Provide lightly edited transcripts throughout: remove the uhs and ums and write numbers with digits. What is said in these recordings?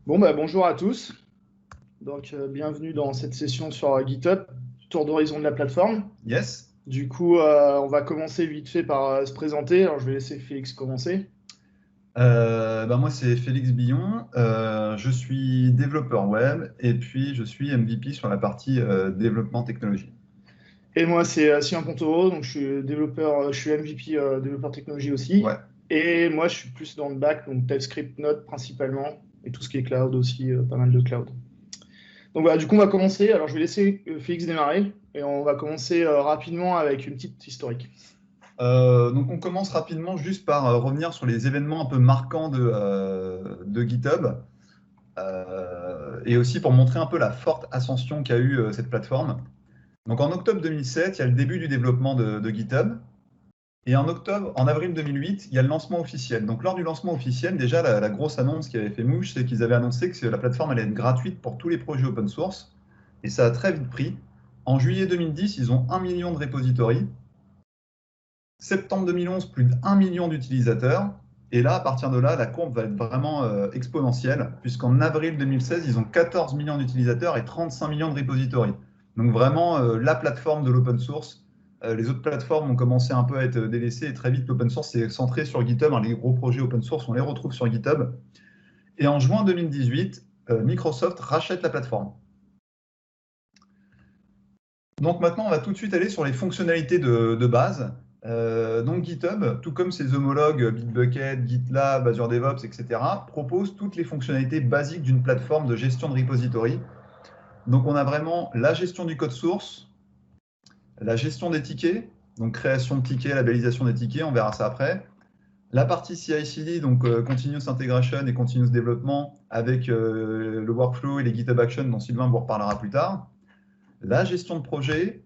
Bonjour à tous. Bienvenue dans cette session sur GitHub, tour d'horizon de la plateforme. Yes. On va commencer vite fait par se présenter. Alors, je vais laisser Félix commencer. Moi, c'est Félix Billon. Je suis développeur web et puis je suis MVP sur la partie développement technologie. Et moi, c'est Sylvain Pontoro, donc je suis développeur, je suis MVP développeur technologie aussi. Ouais. Et moi, je suis plus dans le back, donc TypeScript, Node principalement, et tout ce qui est cloud aussi, pas mal de cloud. Donc voilà, du coup, on va commencer. Alors, je vais laisser Félix démarrer et on va commencer rapidement avec une petite historique. Donc, on commence rapidement juste par revenir sur les événements un peu marquants de GitHub et aussi pour montrer un peu la forte ascension qu'a eu cette plateforme. Donc, en octobre 2007, il y a le début du développement de GitHub. Et en avril 2008, il y a le lancement officiel. Donc, lors du lancement officiel, déjà, la grosse annonce qui avait fait mouche, c'est qu'ils avaient annoncé que la plateforme allait être gratuite pour tous les projets open source. Et ça a très vite pris. En juillet 2010, ils ont 1 million de repositories. Septembre 2011, plus d'1 million d'utilisateurs. Et là, à partir de là, la courbe va être vraiment exponentielle, puisqu'en avril 2016, ils ont 14 millions d'utilisateurs et 35 millions de repositories. Donc vraiment, la plateforme de l'open source. Les autres plateformes ont commencé un peu à être délaissées et très vite, l'open source s'est centré sur GitHub. Les gros projets open source, on les retrouve sur GitHub. Et en juin 2018, Microsoft rachète la plateforme. Donc maintenant, on va tout de suite aller sur les fonctionnalités de base. Donc GitHub, tout comme ses homologues Bitbucket, GitLab, Azure DevOps, etc., propose toutes les fonctionnalités basiques d'une plateforme de gestion de repository. Donc on a vraiment la gestion du code source, la gestion des tickets, donc création de tickets, labellisation des tickets, on verra ça après. La partie CI/CD, donc Continuous Integration et Continuous Development, avec le workflow et les GitHub Actions dont Sylvain vous reparlera plus tard. La gestion de projet,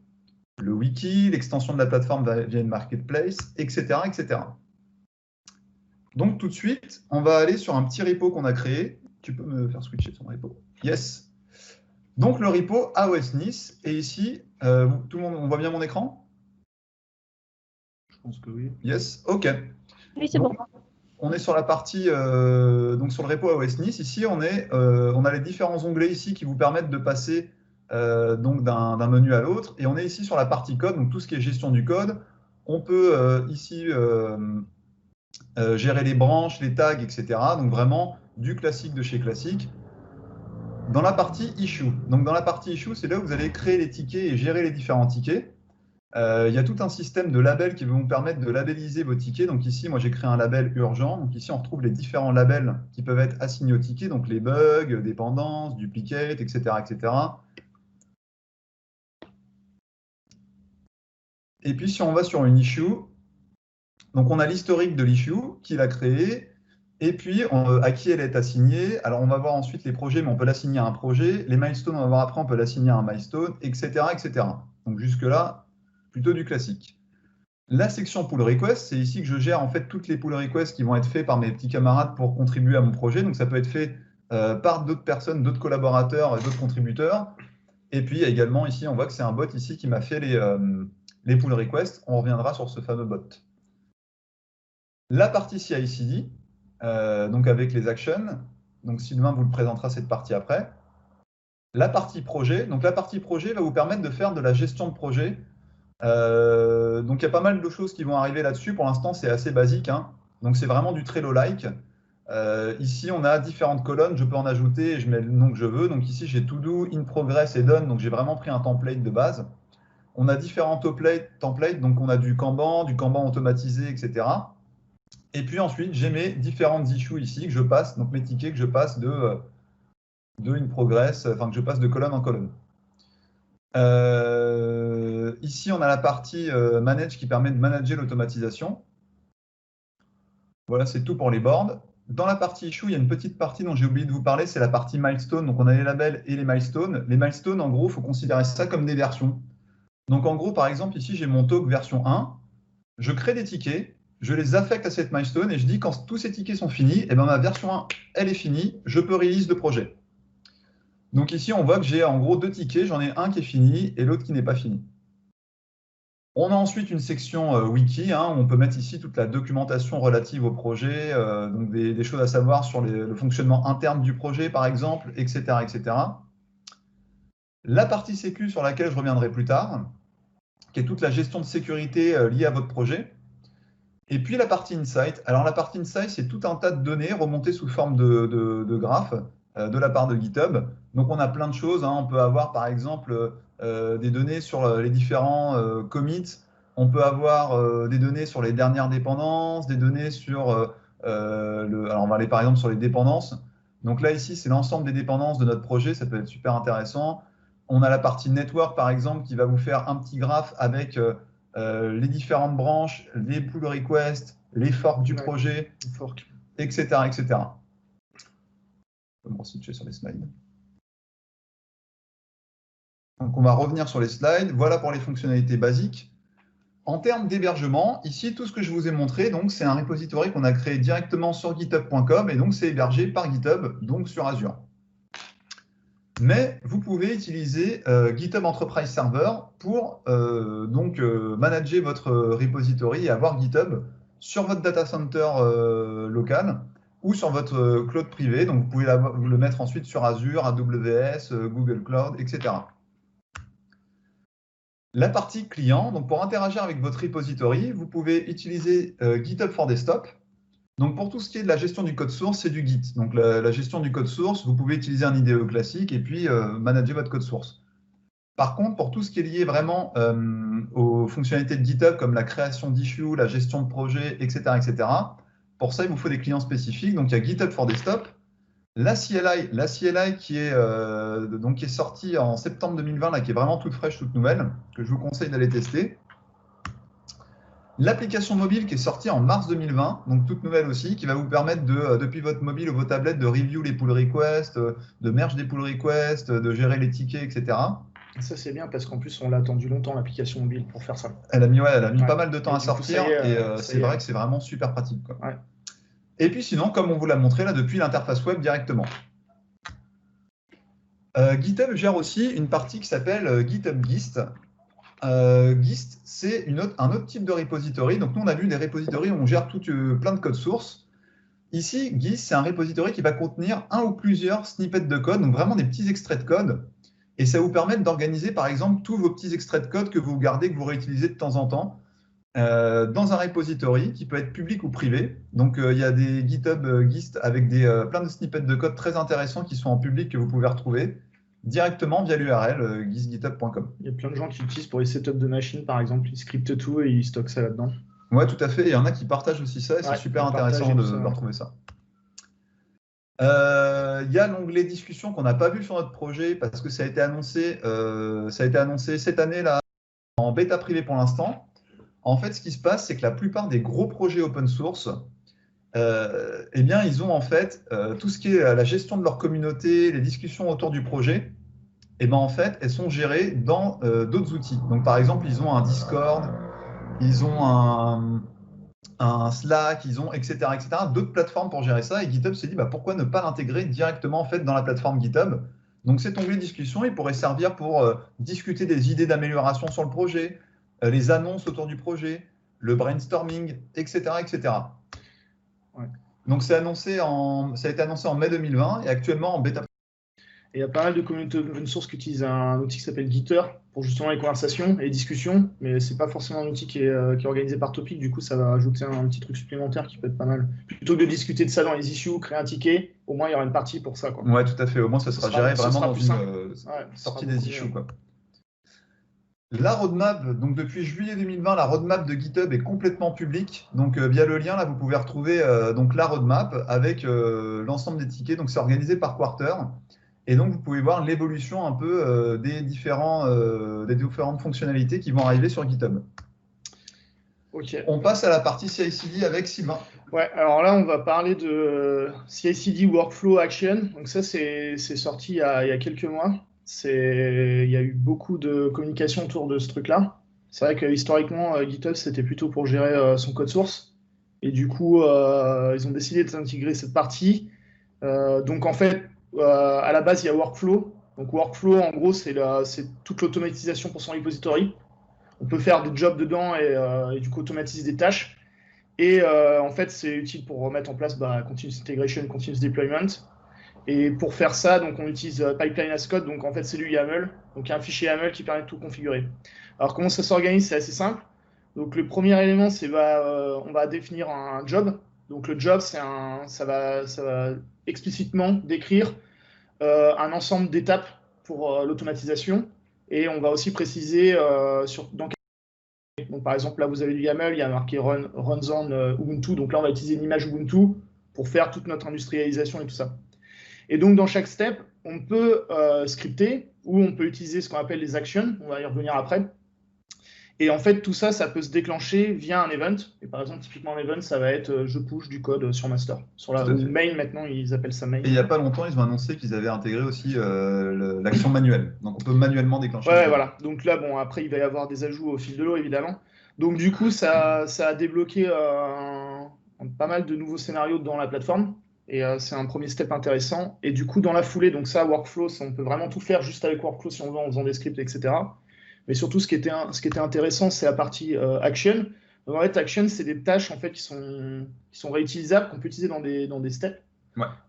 le wiki, l'extension de la plateforme via une marketplace, etc., etc. Donc tout de suite, on va aller sur un petit repo qu'on a créé. Tu peux me faire switcher son repo? Yes. Donc le repo AOS Nice. Et ici, tout le monde, on voit bien mon écran? Je pense que oui. Yes, OK. Oui, c'est bon. On est sur la partie, donc sur le repo AOS Nice. Ici, on a les différents onglets ici qui vous permettent de passer donc d'un menu à l'autre. Et on est ici sur la partie code, donc tout ce qui est gestion du code. On peut ici gérer les branches, les tags, etc. Donc vraiment du classique de chez classique. Dans la partie issue. Donc dans la partie issue, c'est là où vous allez créer les tickets et gérer les différents tickets. Il y a tout un système de labels qui va vous permettre de labelliser vos tickets. Donc ici, moi, j'ai créé un label urgent. Donc ici, on retrouve les différents labels qui peuvent être assignés aux tickets, donc les bugs, dépendances, duplicate, etc., etc. Et puis, si on va sur une issue, donc on a l'historique de l'issue, qui l'a créée, et puis à qui elle est assignée. Alors, on va voir ensuite les projets, mais on peut l'assigner à un projet. Les milestones, on va voir après, on peut l'assigner à un milestone, etc., etc. Donc jusque-là, plutôt du classique. La section pull request, c'est ici que je gère en fait toutes les pull requests qui vont être faits par mes petits camarades pour contribuer à mon projet. Donc ça peut être fait par d'autres personnes, d'autres collaborateurs, d'autres contributeurs. Et puis également ici, on voit que c'est un bot ici qui m'a fait les pull requests. On reviendra sur ce fameux bot. La partie CI/CD, donc avec les actions. Donc Sylvain vous le présentera cette partie après. La partie projet. Donc la partie projet va vous permettre de faire de la gestion de projet. Donc il y a pas mal de choses qui vont arriver là-dessus. Pour l'instant, c'est assez basique, hein. Donc c'est vraiment du Trello-like. Ici, on a différentes colonnes. Je peux en ajouter et je mets le nom que je veux. Donc ici, j'ai To Do, In Progress et Done. Donc j'ai vraiment pris un template de base. On a différents templates. Donc on a du Kanban automatisé, etc. Et puis ensuite, j'ai mes différentes issues ici que je passe, donc mes tickets que je passe de In Progress, enfin que je passe de colonne en colonne. Ici, on a la partie Manage qui permet de manager l'automatisation. Voilà, c'est tout pour les boards. Dans la partie issue, il y a une petite partie dont j'ai oublié de vous parler, c'est la partie milestone. Donc, on a les labels et les milestones. Les milestones, en gros, il faut considérer ça comme des versions. Donc, en gros, par exemple, ici, j'ai mon talk version 1. Je crée des tickets, je les affecte à cette milestone et je dis quand tous ces tickets sont finis, et ben, ma version 1, elle est finie, je peux release le projet. Donc ici, on voit que j'ai en gros 2 tickets, j'en ai un qui est fini et l'autre qui n'est pas fini. On a ensuite une section wiki, hein, où on peut mettre ici toute la documentation relative au projet, donc des choses à savoir sur le fonctionnement interne du projet, par exemple, etc., etc. La partie sécu sur laquelle je reviendrai plus tard, qui est toute la gestion de sécurité liée à votre projet. Et puis la partie Insight. Alors la partie Insight, c'est tout un tas de données remontées sous forme de graphes de la part de GitHub. Donc on a plein de choses, hein. On peut avoir par exemple des données sur les différents commits. On peut avoir des données sur les dernières dépendances, des données sur alors on va aller par exemple sur les dépendances. Donc là ici, c'est l'ensemble des dépendances de notre projet. Ça peut être super intéressant. On a la partie network par exemple qui va vous faire un petit graphe avec les différentes branches, les pull requests, les forks du projet, etc., etc. Je vais me resituer sur les slides. Donc, on va revenir sur les slides. Voilà pour les fonctionnalités basiques. En termes d'hébergement, ici, tout ce que je vous ai montré, c'est un repository qu'on a créé directement sur github.com et donc c'est hébergé par GitHub, donc sur Azure. Mais vous pouvez utiliser GitHub Enterprise Server pour manager votre repository et avoir GitHub sur votre data center local ou sur votre cloud privé. Donc, vous pouvez le mettre ensuite sur Azure, AWS, Google Cloud, etc. La partie client, donc pour interagir avec votre repository, vous pouvez utiliser GitHub for Desktop. Donc, pour tout ce qui est de la gestion du code source, c'est du Git. Donc, la gestion du code source, vous pouvez utiliser un IDE classique et puis manager votre code source. Par contre, pour tout ce qui est lié vraiment aux fonctionnalités de GitHub, comme la création d'issues, la gestion de projet, etc., etc., pour ça, il vous faut des clients spécifiques. Donc, il y a GitHub for Desktop, la CLI qui est sortie en septembre 2020, là, qui est vraiment toute fraîche, toute nouvelle, que je vous conseille d'aller tester. L'application mobile qui est sortie en mars 2020, donc toute nouvelle aussi, qui va vous permettre depuis votre mobile ou vos tablettes de review les pull requests, de merge des pull requests, de gérer les tickets, etc. Ça, c'est bien parce qu'en plus, on l'a attendu longtemps, l'application mobile, pour faire ça. Elle a mis pas mal de temps à sortir et c'est vrai que c'est vraiment super pratique, quoi. Ouais. Et puis sinon, comme on vous l'a montré là, depuis l'interface web directement. GitHub gère aussi une partie qui s'appelle GitHub Gist. Gist, c'est un autre type de repository. Donc nous, on a vu des repositories où on gère plein de codes sources. Ici, Gist, c'est un repository qui va contenir un ou plusieurs snippets de code, donc vraiment des petits extraits de code. Et ça vous permet d'organiser, par exemple, tous vos petits extraits de code que vous gardez, que vous réutilisez de temps en temps, dans un repository qui peut être public ou privé. Donc, il y a des GitHub Gist avec plein de snippets de code très intéressants qui sont en public que vous pouvez retrouver directement via l'URL github.com. Il y a plein de gens qui l'utilisent pour les setups de machines, par exemple. Ils scriptent tout et ils stockent ça là-dedans. Ouais, tout à fait. Il y en a qui partagent aussi ça et c'est super intéressant de retrouver ça. Il y a l'onglet discussion qu'on n'a pas vu sur notre projet parce que ça a été annoncé cette année là en bêta privée pour l'instant. En fait, ce qui se passe, c'est que la plupart des gros projets open source, ils ont en fait tout ce qui est la gestion de leur communauté, les discussions autour du projet, en fait, elles sont gérées dans d'autres outils. Donc, par exemple, ils ont un Discord, ils ont un Slack, ils ont etc., d'autres plateformes pour gérer ça. Et GitHub s'est dit, pourquoi ne pas l'intégrer directement en fait dans la plateforme GitHub. Donc, cet onglet discussion, il pourrait servir pour discuter des idées d'amélioration sur le projet, les annonces autour du projet, le brainstorming, etc., etc. Ouais. Donc, ça a été annoncé en mai 2020 et actuellement en bêta. Et il y a pas mal de communautés open source qui utilisent un outil qui s'appelle Gitter pour justement les conversations et les discussions, mais c'est pas forcément un outil qui est organisé par topic. Du coup, ça va ajouter un petit truc supplémentaire qui peut être pas mal. Plutôt que de discuter de ça dans les issues, créer un ticket, au moins il y aura une partie pour ça, quoi. Ouais, tout à fait. Au moins, ça sera géré vraiment dans une sortie des issues, quoi. La roadmap, donc depuis juillet 2020, la roadmap de GitHub est complètement publique. Donc via le lien, là, vous pouvez retrouver la roadmap avec l'ensemble des tickets. Donc c'est organisé par quarter. Et donc vous pouvez voir l'évolution un peu des différentes fonctionnalités qui vont arriver sur GitHub. Okay. On passe à la partie CI/CD avec Sylvain. Ouais, alors là, on va parler de CI/CD Workflow Action. Donc ça, c'est sorti il y a quelques mois. Il y a eu beaucoup de communication autour de ce truc-là. C'est vrai que historiquement, GitHub, c'était plutôt pour gérer son code source. Et du coup, ils ont décidé d'intégrer cette partie. Donc en fait, à la base, il y a Workflow. Donc Workflow, en gros, c'est toute l'automatisation pour son repository. On peut faire des jobs dedans et du coup automatiser des tâches. Et en fait, c'est utile pour mettre en place continuous integration, continuous deployment. Et pour faire ça, donc on utilise pipeline as code. Donc en fait, c'est du YAML. Donc il y a un fichier YAML qui permet de tout configurer. Alors comment ça s'organise? C'est assez simple. Donc le premier élément, c'est on va définir un job. Donc le job, ça va explicitement décrire un ensemble d'étapes pour l'automatisation. Et on va aussi préciser dans quel... Donc par exemple, là vous avez du YAML, il y a marqué runs on Ubuntu. Donc là, on va utiliser une image Ubuntu pour faire toute notre industrialisation et tout ça. Et donc dans chaque step, on peut scripter ou on peut utiliser ce qu'on appelle les actions. On va y revenir après. Et en fait, tout ça, ça peut se déclencher via un event. Et par exemple, typiquement, un event, ça va être je push du code sur master. Sur la main, maintenant, ils appellent ça main. Et il n'y a pas longtemps, ils ont annoncé qu'ils avaient intégré aussi l'action manuelle. Donc, on peut manuellement déclencher. Ouais, voilà. Donc là, bon, après, il va y avoir des ajouts au fil de l'eau, évidemment. Donc du coup, ça a débloqué pas mal de nouveaux scénarios dans la plateforme. Et c'est un premier step intéressant. Et du coup, dans la foulée, donc ça, Workflow, on peut vraiment tout faire juste avec Workflow si on veut, en faisant des scripts, etc. Mais surtout, ce qui était intéressant, c'est la partie action. Donc, en fait, action, c'est des tâches en fait, qui sont réutilisables, qu'on peut utiliser dans des steps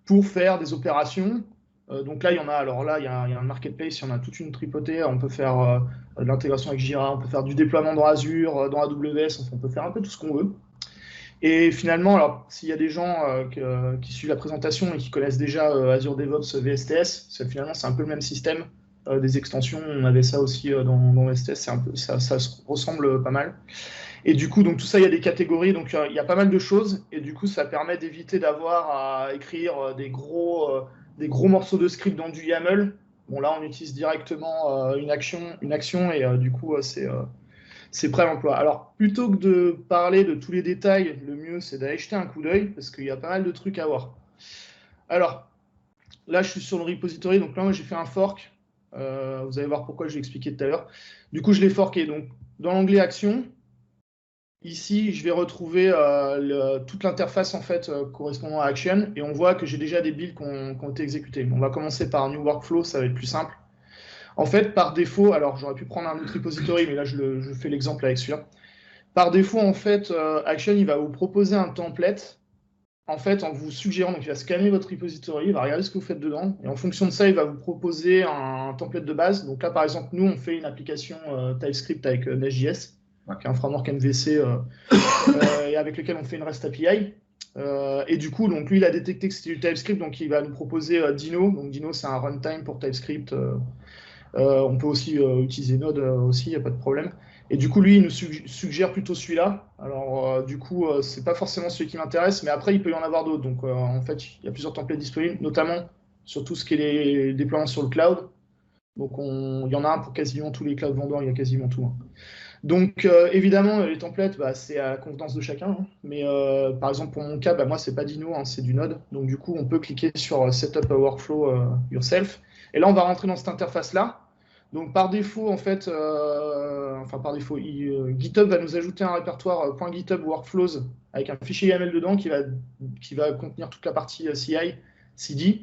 pour faire des opérations. Donc là, il y en a. Alors là, il y a un marketplace, il y en a toute une tripotée. On peut faire de l'intégration avec Jira, on peut faire du déploiement dans Azure, dans AWS, enfin, on peut faire un peu tout ce qu'on veut. Et finalement, alors s'il y a des gens qui suivent la présentation et qui connaissent déjà Azure DevOps VSTS, finalement, c'est un peu le même système. Des extensions, on avait ça aussi dans VSTS, ça se ressemble pas mal. Et du coup, donc tout ça, il y a des catégories, donc il y a pas mal de choses, et du coup, ça permet d'éviter d'avoir à écrire des gros morceaux de script dans du YAML. Bon, là, on utilise directement une action et du coup, c'est prêt à l'emploi. Alors, plutôt que de parler de tous les détails, le mieux, c'est d'aller jeter un coup d'œil, parce qu'il y a pas mal de trucs à voir. Alors, là, je suis sur le repository, donc là, moi, j'ai fait un fork. Vous allez voir pourquoi, je l'ai expliqué tout à l'heure. Du coup, je l'ai forké. Donc, dans l'onglet Action, ici, je vais retrouver toute l'interface en fait correspondant à Action, et on voit que j'ai déjà des builds qui ont été exécutés. On va commencer par New Workflow, ça va être plus simple. En fait, par défaut, alors j'aurais pu prendre un autre repository, mais là, je fais l'exemple avec celui-là. Par défaut, en fait, Action, il va vous proposer un template en fait, en vous suggérant, donc il va scanner votre repository, il va regarder ce que vous faites dedans, et en fonction de ça, il va vous proposer un template de base. Donc là, par exemple, nous, on fait une application TypeScript avec Nest.js, qui est un framework MVC et avec lequel on fait une REST API. Et du coup, donc lui, il a détecté que c'était du TypeScript, donc il va nous proposer Dino. Donc Dino, c'est un runtime pour TypeScript. On peut aussi utiliser Node aussi, il n'y a pas de problème. Et du coup, lui, il nous suggère plutôt celui-là. Alors, du coup, c'est pas forcément celui qui m'intéresse, mais après, il peut y en avoir d'autres. Donc, en fait, il y a plusieurs templates disponibles, notamment sur tout ce qui est les déploiements sur le cloud. Donc, il y en a un pour quasiment tous les cloud vendors, il y a quasiment tout. Hein. Donc, évidemment, les templates, c'est à la convenance de chacun. Hein. Mais par exemple, pour mon cas, moi, c'est pas Dino, hein, c'est du Node. Donc, du coup, on peut cliquer sur Setup a Workflow Yourself. Et là, on va rentrer dans cette interface-là. Donc par défaut, en fait, GitHub va nous ajouter un répertoire .github workflows avec un fichier YAML dedans qui va contenir toute la partie CI, CD.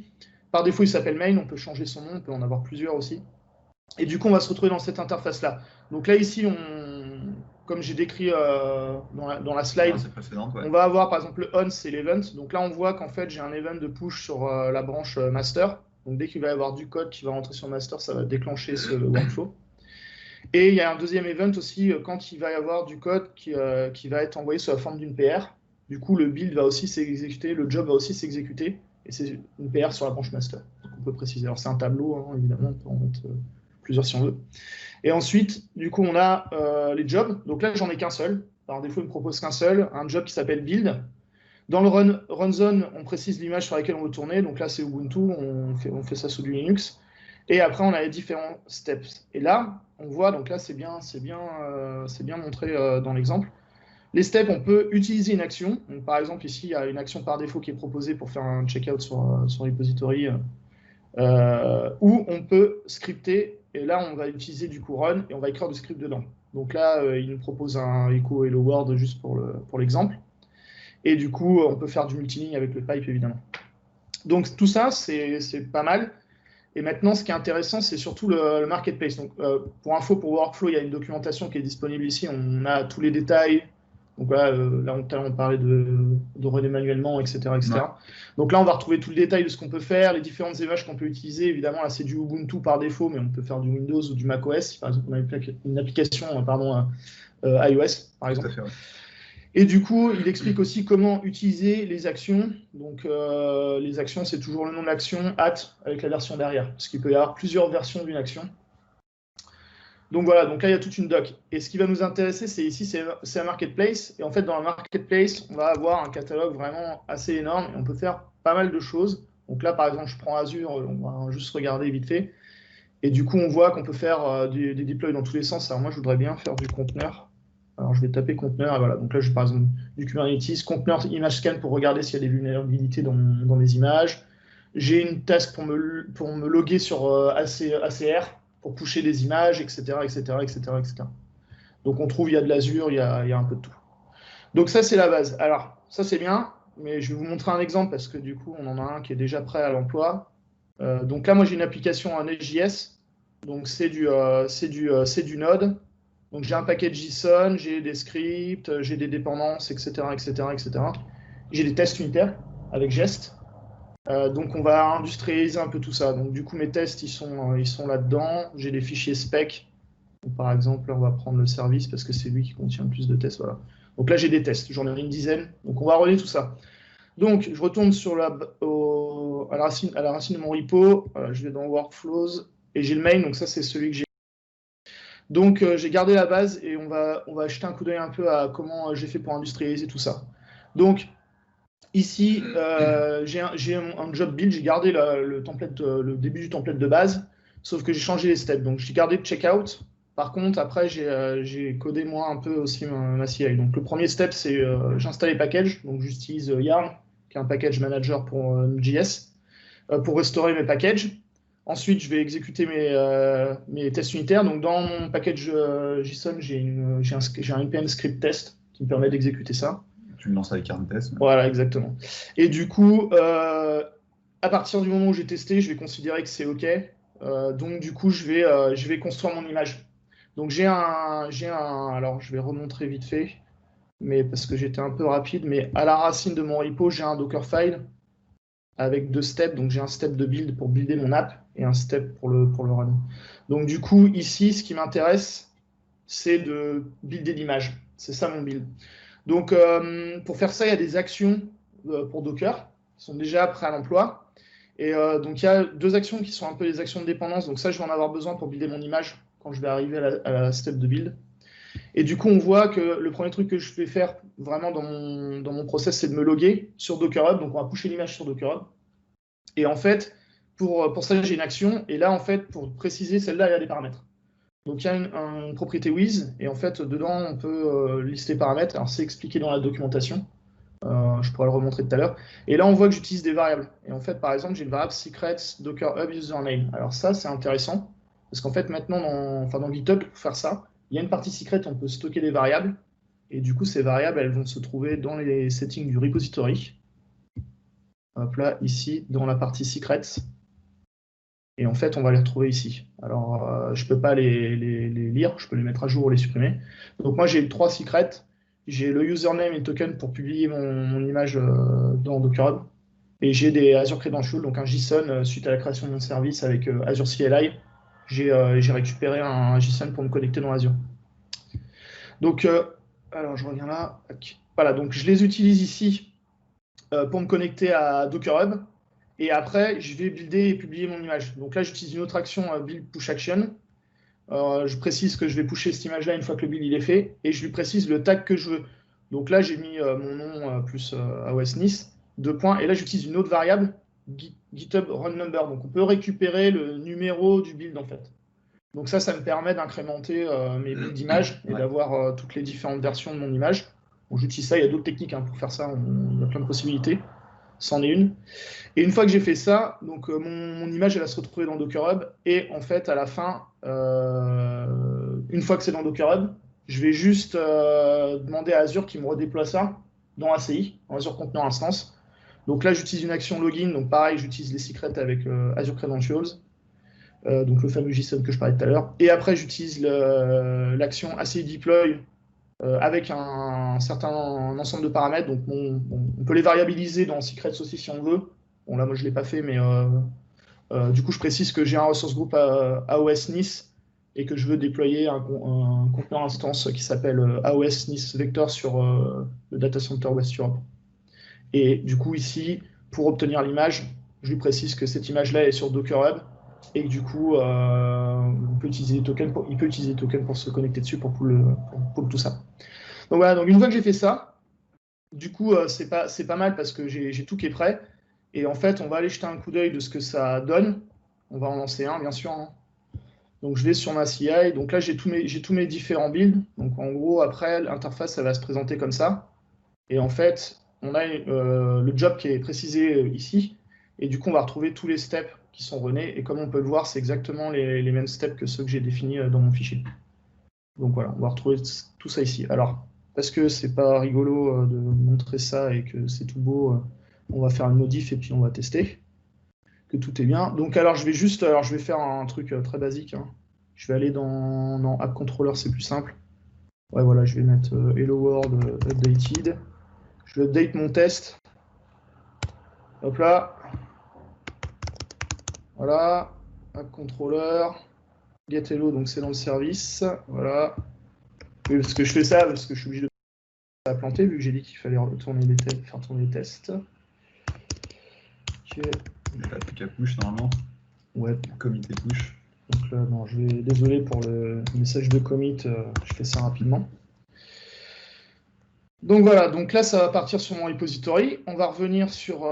Par défaut, il s'appelle main, on peut changer son nom, on peut en avoir plusieurs aussi. Et du coup, on va se retrouver dans cette interface-là. Donc là, ici, comme j'ai décrit dans la slide, on va avoir par exemple le on, c'est l'event. Donc là, on voit qu'en fait, j'ai un event de push sur la branche master. Donc dès qu'il va y avoir du code qui va rentrer sur master, ça va déclencher ce workflow. Et il y a un deuxième event aussi quand il va y avoir du code qui va être envoyé sous la forme d'une PR. Du coup, le build va aussi s'exécuter, le job va aussi s'exécuter. Et c'est une PR sur la branche master. Donc on peut préciser. Alors c'est un tableau, hein, évidemment, on peut en mettre plusieurs si on veut. Et ensuite, du coup, on a les jobs. Donc là, j'en ai qu'un seul. Par défaut, il me propose qu'un seul. Un job qui s'appelle build. Dans le run zone, on précise l'image sur laquelle on veut tourner. Donc là, c'est Ubuntu, on fait ça sous du Linux. Et après, on a les différents steps. Et là, on voit, donc là, c'est bien montré dans l'exemple. Les steps, on peut utiliser une action. Donc, par exemple, ici, il y a une action par défaut qui est proposée pour faire un checkout sur repository. Ou on peut scripter. Et là, on va utiliser du coup run et on va écrire du script dedans. Donc là, il nous propose un echo hello world juste pour l'exemple. Et du coup, on peut faire du multiligne avec le pipe, évidemment. Donc tout ça, c'est pas mal. Et maintenant, ce qui est intéressant, c'est surtout le marketplace. Donc, pour info, pour Workflow, il y a une documentation qui est disponible ici. On a tous les détails. Donc voilà, là, on parlait de runner manuellement, etc., etc. Ouais. Donc là, on va retrouver tout le détail de ce qu'on peut faire, les différentes images qu'on peut utiliser. Évidemment, là, c'est du Ubuntu par défaut, mais on peut faire du Windows ou du macOS. Si, par exemple, on a une application iOS, par exemple. Tout à fait, ouais. Et du coup, il explique aussi comment utiliser les actions. Donc, les actions, c'est toujours le nom de l'action, avec la version derrière. Parce qu'il peut y avoir plusieurs versions d'une action. Donc voilà, donc là, il y a toute une doc. Et ce qui va nous intéresser, c'est ici, c'est un marketplace. Et en fait, dans le marketplace, on va avoir un catalogue vraiment assez énorme. Et on peut faire pas mal de choses. Donc là, par exemple, je prends Azure, on va juste regarder vite fait. Et du coup, on voit qu'on peut faire des deploys dans tous les sens. Alors moi, je voudrais bien faire du conteneur. Alors, je vais taper conteneur, et voilà. Donc là, je par exemple du Kubernetes, conteneur image scan pour regarder s'il y a des vulnérabilités dans mes images. J'ai une task pour me loguer sur ACR, pour pusher des images, etc., etc., etc., etc. Donc on trouve, il y a de l'Azure, il y a un peu de tout. Donc ça, c'est la base. Alors, ça, c'est bien, mais je vais vous montrer un exemple, parce que du coup, on en a un qui est déjà prêt à l'emploi. Donc là, moi, j'ai une application en Node.js. Donc c'est du Node. Donc j'ai un paquet JSON, j'ai des scripts, j'ai des dépendances, etc., etc., etc. J'ai des tests unitaires avec Jest. Donc on va industrialiser un peu tout ça. Donc du coup mes tests ils sont là-dedans. J'ai des fichiers spec. Donc, par exemple, là, on va prendre le service parce que c'est lui qui contient le plus de tests. Voilà. Donc là j'ai des tests. J'en ai une dizaine. Donc on va relier tout ça. Donc je retourne à la racine de mon repo. Voilà, je vais dans Workflows et j'ai le main. Donc ça c'est celui que j'ai. Donc j'ai gardé la base et on va jeter un coup d'œil un peu à comment j'ai fait pour industrialiser tout ça. Donc ici, j'ai un job build, j'ai gardé le début du template de base, sauf que j'ai changé les steps. Donc j'ai gardé le checkout. Par contre, après, j'ai codé moi un peu aussi ma CI. Donc le premier step, c'est j'installe les packages. Donc j'utilise Yarn, qui est un package manager pour Node.js, pour restaurer mes packages. Ensuite, je vais exécuter mes tests unitaires. Donc, dans mon package JSON, j'ai un npm script test qui me permet d'exécuter ça. Tu le lances avec un test. Voilà, exactement. Et du coup, à partir du moment où j'ai testé, je vais considérer que c'est OK. Donc, du coup, je vais construire mon image. Donc, alors, je vais remontrer vite fait, mais parce que j'étais un peu rapide, mais à la racine de mon repo, j'ai un Dockerfile avec 2 steps. Donc j'ai un step de build pour builder mon app et un step pour le run. Donc du coup, ici, ce qui m'intéresse, c'est de builder l'image. C'est ça mon build. Donc pour faire ça, il y a des actions pour Docker qui sont déjà prêtes à l'emploi. Et donc il y a 2 actions qui sont un peu les actions de dépendance. Donc ça, je vais en avoir besoin pour builder mon image quand je vais arriver à la step de build. Et du coup, on voit que le premier truc que je vais faire vraiment dans mon process, c'est de me loguer sur Docker Hub. Donc, on va pusher l'image sur Docker Hub. Et en fait, pour ça, j'ai une action. Et là, en fait, pour préciser, celle-là, il y a des paramètres. Donc, il y a une propriété with. Et en fait, dedans, on peut lister les paramètres. Alors, c'est expliqué dans la documentation. Je pourrais le remontrer tout à l'heure. Et là, on voit que j'utilise des variables. Et en fait, par exemple, j'ai une variable secrets Docker Hub username. Alors ça, c'est intéressant. Parce qu'en fait, maintenant, dans GitHub, pour faire ça, il y a une partie secrète, on peut stocker des variables. Et du coup, ces variables, elles vont se trouver dans les settings du repository. Hop là, ici, dans la partie secrets. Et en fait, on va les retrouver ici. Alors, je ne peux pas les lire, je peux les mettre à jour ou les supprimer. Donc moi, j'ai 3 secrets. J'ai le username et le token pour publier mon image dans Docker Hub. Et j'ai des Azure Credentials, donc un JSON suite à la création de mon service avec Azure CLI. J'ai récupéré un JSON pour me connecter dans Azure. Donc, alors je reviens là. Voilà, donc je les utilise ici pour me connecter à Docker Hub. Et après, je vais builder et publier mon image. Donc là, j'utilise une autre action, build push action. Je précise que je vais pusher cette image-là une fois que le build il est fait. Et je lui précise le tag que je veux. Donc là, j'ai mis mon nom plus AOS Nice, 2 points. Et là, j'utilise une autre variable, GitHub run number. Donc on peut récupérer le numéro du build en fait. Donc ça me permet d'incrémenter mes builds d'images et d'avoir toutes les différentes versions de mon image. Bon, j'utilise ça, il y a d'autres techniques pour faire ça, il y a plein de possibilités. C'en est une. Et une fois que j'ai fait ça, donc mon image elle va se retrouver dans Docker Hub. Et en fait, à la fin, une fois que c'est dans Docker Hub, je vais juste demander à Azure qu'il me redéploie ça dans ACI, dans Azure Container Instance. Donc là, j'utilise une action login. Donc pareil, j'utilise les secrets avec Azure Credentials. donc le fameux JSON que je parlais tout à l'heure. Et après, j'utilise l'action ACI deploy avec un certain ensemble de paramètres. Donc, on peut les variabiliser dans Secrets aussi si on veut. Bon, là, moi, je ne l'ai pas fait, mais du coup, je précise que j'ai un resource group AOS Nice et que je veux déployer un conteneur instance qui s'appelle AOS Nice Vector sur le data center West Europe. Et du coup, ici, pour obtenir l'image, je lui précise que cette image-là est sur Docker Hub et que du coup, il peut utiliser les tokens pour se connecter dessus pour pull tout ça. Donc voilà, donc une fois que j'ai fait ça, du coup, c'est pas mal parce que j'ai tout qui est prêt. Et en fait, on va aller jeter un coup d'œil de ce que ça donne. On va en lancer un, bien sûr. Hein. Donc je vais sur ma CI. Donc là, j'ai tous mes différents builds. Donc en gros, après, l'interface, elle va se présenter comme ça. Et en fait, on a le job qui est précisé ici. Et du coup, on va retrouver tous les steps qui sont runnés. Et comme on peut le voir, c'est exactement les mêmes steps que ceux que j'ai définis dans mon fichier. Donc voilà, on va retrouver tout ça ici. Alors, parce que c'est pas rigolo de montrer ça et que c'est tout beau, on va faire une modif et puis on va tester que tout est bien. Donc alors, je vais faire un truc très basique. Hein. Je vais aller dans App Controller, c'est plus simple. Ouais, voilà, je vais mettre Hello World updated. Je vais update mon test. Hop là. Voilà. App Controller. Get Hello, donc c'est dans le service. Voilà. Oui, parce que je fais ça, parce que je suis obligé de la planter, vu que j'ai dit qu'il fallait faire tourner les tests. Okay. Il n'y a plus qu'à push normalement. Ouais. Comité push. Donc là, non, désolé pour le message de commit, je fais ça rapidement. Donc voilà, donc là ça va partir sur mon repository. On va revenir sur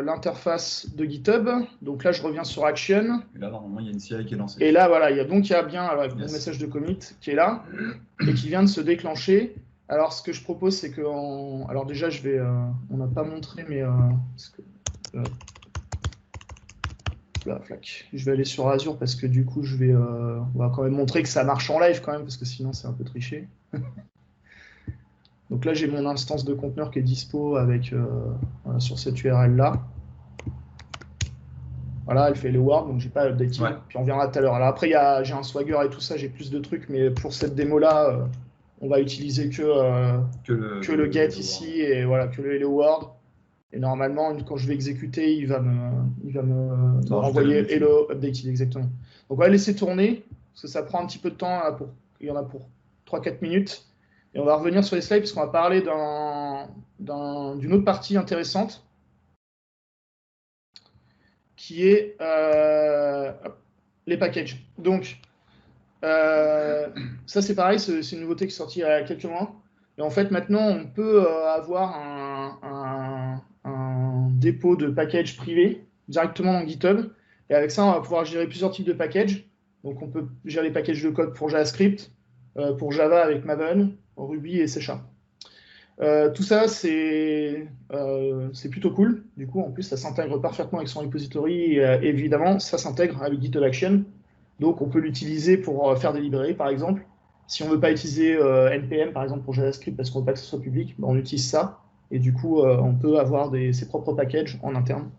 l'interface de GitHub. Donc là je reviens sur Action. Et là normalement il y a une CI qui est lancée. Et là voilà, il y a bien mon message de commit qui est là et qui vient de se déclencher. Alors ce que je propose c'est que alors déjà je vais on n'a pas montré mais là, flac. Je vais aller sur Azure parce que du coup on va quand même montrer que ça marche en live quand même parce que sinon c'est un peu triché. Donc là, j'ai mon instance de conteneur qui est dispo avec, sur cette URL-là. Voilà, elle fait le Word, donc j'ai pas updated. Ouais. Puis on verra tout à l'heure. Alors après, j'ai un Swagger et tout ça, j'ai plus de trucs, mais pour cette démo-là, on va utiliser que le get ici et voilà, que le Hello World. Et normalement, quand je vais exécuter, il va me renvoyer Hello updated, exactement. Donc on va laisser tourner, parce que ça prend un petit peu de temps. Là, il y en a pour 3-4 minutes. Et on va revenir sur les slides parce qu'on va parler d'une autre partie intéressante qui est les packages. Donc, ça c'est pareil, c'est une nouveauté qui est sortie il y a quelques mois. Et en fait, maintenant, on peut avoir un dépôt de packages privés directement dans GitHub. Et avec ça, on va pouvoir gérer plusieurs types de packages. Donc, on peut gérer les packages de code pour JavaScript, pour Java avec Maven, Ruby et C#. Tout ça, c'est plutôt cool. Du coup, en plus, ça s'intègre parfaitement avec son repository. Et évidemment, ça s'intègre avec GitHub Action. Donc, on peut l'utiliser pour faire des librairies, par exemple. Si on ne veut pas utiliser NPM, par exemple, pour JavaScript, parce qu'on ne veut pas que ce soit public, ben, on utilise ça. Et du coup, on peut avoir ses propres packages en interne.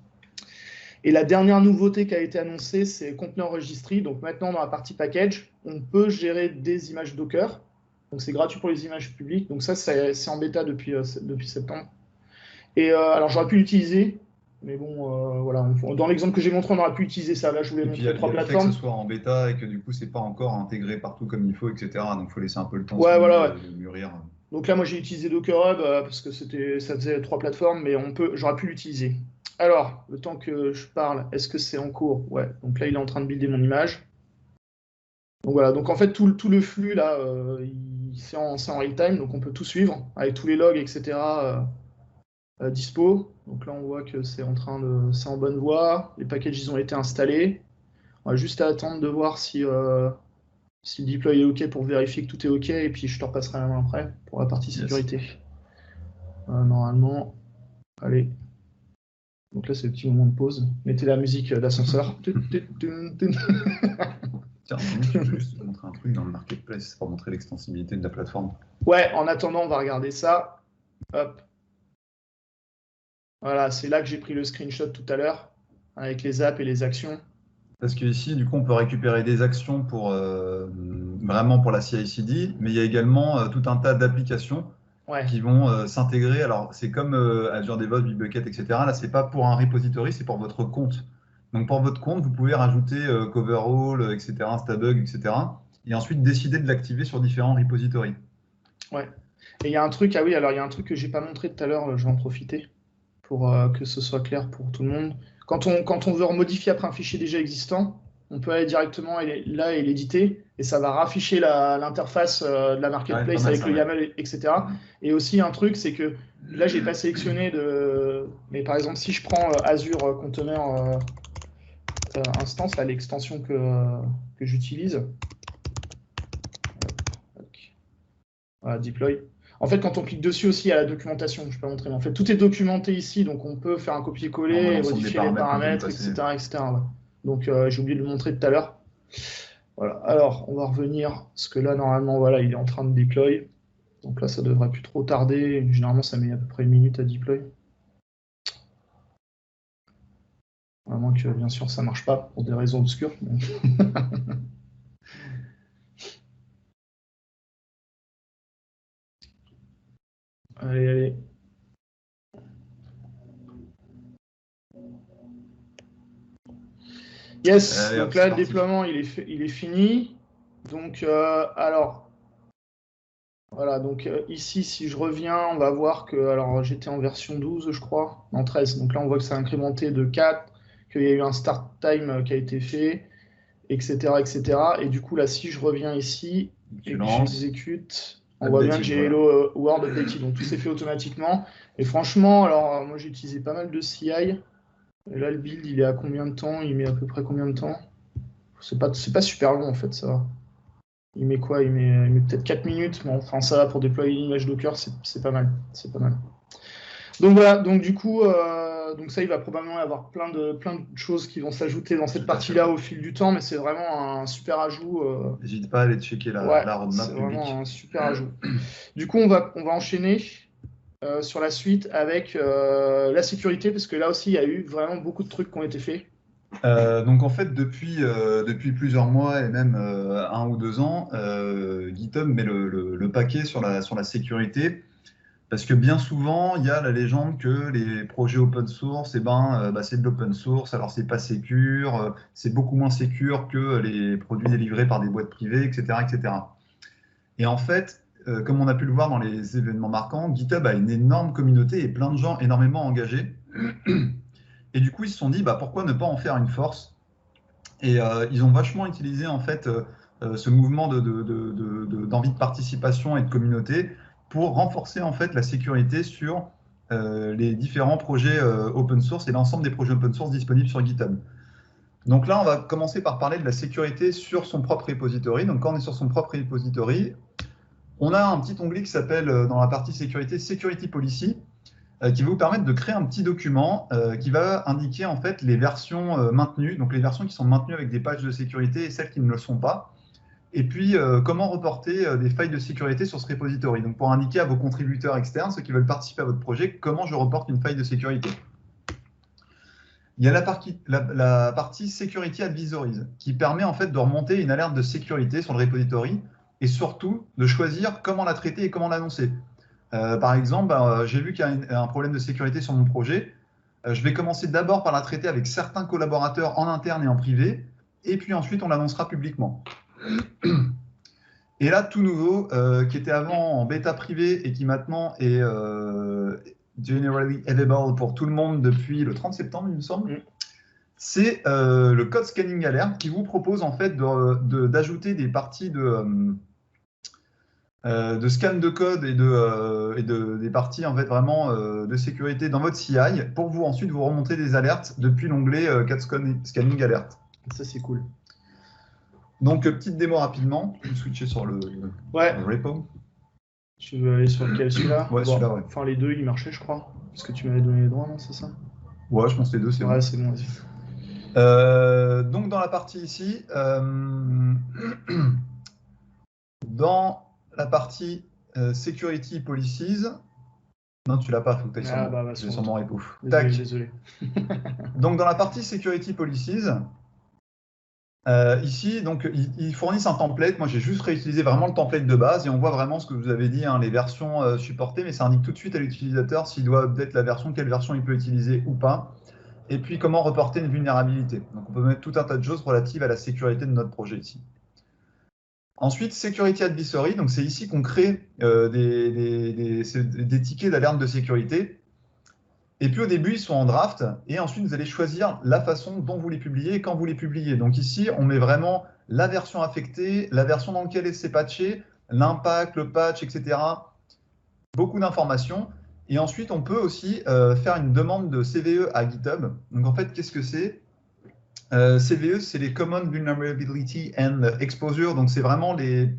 Et la dernière nouveauté qui a été annoncée, c'est Container Registry. Donc maintenant, dans la partie package, on peut gérer des images Docker. Donc c'est gratuit pour les images publiques. Donc ça, c'est en bêta depuis septembre. Et alors, j'aurais pu l'utiliser. Mais bon, voilà. Dans l'exemple que j'ai montré, on aurait pu utiliser ça. Là, je voulais montrer 3 plateformes. Que ce soit en bêta et que du coup, c'est pas encore intégré partout comme il faut, etc. Donc, il faut laisser un peu le temps de mûrir. Donc là, moi, j'ai utilisé Docker Hub parce que ça faisait 3 plateformes, mais j'aurais pu l'utiliser. Alors, le temps que je parle, est-ce que c'est en cours? Ouais. Donc là, il est en train de builder mon image. Donc voilà. Donc en fait, tout le flux là, c'est en real time, donc on peut tout suivre avec tous les logs, etc. Dispo. Donc là, on voit que c'est en bonne voie. Les packages, ils ont été installés. On va juste attendre de voir si le deploy est OK pour vérifier que tout est OK. Et puis, je te repasserai la main après pour la partie sécurité. Yes. Normalement, allez. Donc là, c'est le petit moment de pause. Mettez la musique d'ascenseur. Tiens, je peux juste te montrer un truc dans le marketplace pour montrer l'extensibilité de la plateforme. Ouais, en attendant, on va regarder ça. Hop. Voilà, c'est là que j'ai pris le screenshot tout à l'heure, avec les apps et les actions. Parce qu'ici, du coup, on peut récupérer des actions pour vraiment pour la CI/CD, mais il y a également tout un tas d'applications Ouais, qui vont s'intégrer. Alors, c'est comme Azure DevOps, Bitbucket, etc. Là, c'est pas pour un repository, c'est pour votre compte. Donc, pour votre compte, vous pouvez rajouter Coverall, etc., Instabug, etc. Et ensuite décider de l'activer sur différents repositories. ouais. Et il y a un truc, ah oui, alors il y a un truc que j'ai pas montré tout à l'heure, je vais en profiter pour que ce soit clair pour tout le monde. Quand on veut remodifier après un fichier déjà existant, on peut aller directement là et l'éditer, et ça va rafficher l'interface de la Ouais, pas marketplace mal avec ça, le ouais. YAML, etc. Et aussi un truc, c'est que là, j'ai pas sélectionné de. Mais par exemple, si je prends Azure Container Instance, là, l'extension que j'utilise, voilà, deploy. En fait, quand on clique dessus aussi, il y a la documentation, je ne peux pas montrer, mais en fait, tout est documenté ici, donc on peut faire un copier-coller On voit et l'ensemble des modifier les paramètres qu'on peut y paramètres, passer. etc. etc. Ouais. Donc, j'ai oublié de le montrer tout à l'heure. Voilà. Alors, on va revenir, parce que là, normalement, voilà, il est en train de deploy. Donc là, ça devrait plus trop tarder. Généralement, ça met à peu près 1 minute à deploy. À moins que, bien sûr, ça ne marche pas pour des raisons obscures. Allez, allez. Yes, Allez, hop, donc là, c'est le parti. déploiement, il est fini. Donc, alors, voilà, donc ici, si je reviens, on va voir que, alors j'étais en version 12, je crois, en 13. Donc là, on voit que ça a incrémenté de 4, qu'il y a eu un start time qui a été fait, etc., etc. Et du coup, là, si je reviens ici Tu et que lances. j'exécute, on voit bien que Updating, j'ai voilà. Hello World updated. Donc tout s'est fait automatiquement. Et franchement, alors moi, j'ai utilisé pas mal de CI. Et là, le build, il est à combien de temps? Il met à peu près combien de temps? C'est pas super long, en fait, ça va. Il met quoi? Il met peut-être 4 minutes, mais enfin ça va pour déployer une image Docker, c'est pas mal. C'est pas mal. Donc voilà, donc du coup, donc ça, il va probablement y avoir plein de choses qui vont s'ajouter dans cette Tout à fait, partie-là ouais. au fil du temps, mais c'est vraiment un super ajout. N'hésite pas à aller checker Ouais, la c'est roadmap vraiment publique. un super ajout. Du coup, on va enchaîner sur la suite avec la sécurité, parce que là aussi, il y a eu vraiment beaucoup de trucs qui ont été faits. Donc en fait, depuis plusieurs mois et même 1 ou 2 ans, GitHub met le paquet sur la sécurité parce que bien souvent, il y a la légende que les projets open source, c'est de l'open source, alors c'est pas sécure, c'est beaucoup moins sécure que les produits délivrés par des boîtes privées, etc., etc. Et en fait, comme on a pu le voir dans les événements marquants, GitHub a une énorme communauté et plein de gens énormément engagés. Et du coup, ils se sont dit, bah, pourquoi ne pas en faire une force? Et ils ont vachement utilisé en fait ce mouvement d'envie de participation et de communauté pour renforcer en fait la sécurité sur les différents projets open source et l'ensemble des projets open source disponibles sur GitHub. Donc là, on va commencer par parler de la sécurité sur son propre repository. Donc quand on est sur son propre repository, on a un petit onglet qui s'appelle dans la partie sécurité Security Policy qui va vous permettre de créer un petit document qui va indiquer en fait les versions maintenues, donc les versions qui sont maintenues avec des pages de sécurité et celles qui ne le sont pas. Et puis, comment reporter des failles de sécurité sur ce repository. Donc, pour indiquer à vos contributeurs externes, ceux qui veulent participer à votre projet, comment je reporte une faille de sécurité. Il y a la partie Security Advisories, qui permet en fait de remonter une alerte de sécurité sur le repository et surtout de choisir comment la traiter et comment l'annoncer. Par exemple, j'ai vu qu'il y a un problème de sécurité sur mon projet. Je vais commencer d'abord par la traiter avec certains collaborateurs en interne et en privé, et puis ensuite on l'annoncera publiquement. Et là, tout nouveau, qui était avant en bêta privée et qui maintenant est generally available pour tout le monde depuis le 30 septembre, il me semble, c'est le code scanning alert qui vous propose en fait d'ajouter des parties de scan de code et des parties en fait vraiment de sécurité dans votre CI pour vous ensuite vous remonter des alertes depuis l'onglet code scanning alert. Ça, c'est cool. Donc petite démo rapidement, je vais switcher sur le repo. Tu veux aller sur lequel, celui-là? Ouais, bon, celui-là, ouais. Enfin, les deux, ils marchaient, je crois. Parce que tu m'avais donné les droits, non? C'est ça? Ouais, je pense que les deux, c'est Ouais, bon. c'est bon, vas-y. Donc dans la partie ici, dans la partie Security Policies, non, tu l'as pas, il faut que tu ailles sur mon repo. Désolé. Donc dans la partie Security Policies, Ici, donc, ils fournissent un template. Moi, j'ai juste réutilisé vraiment le template de base et on voit vraiment ce que vous avez dit, hein, les versions supportées, mais ça indique tout de suite à l'utilisateur s'il doit update la version, quelle version il peut utiliser ou pas, et puis comment reporter une vulnérabilité. Donc, on peut mettre tout un tas de choses relatives à la sécurité de notre projet ici. Ensuite, Security Advisory, donc c'est ici qu'on crée des tickets d'alerte de sécurité. Et puis au début, ils sont en draft, et ensuite vous allez choisir la façon dont vous les publiez et quand vous les publiez. Donc ici, on met vraiment la version affectée, la version dans laquelle c'est patché, l'impact, le patch, etc. Beaucoup d'informations. Et ensuite, on peut aussi faire une demande de CVE à GitHub. Donc en fait, qu'est-ce que c'est? CVE, c'est les Common Vulnerability and Exposure. Donc c'est vraiment les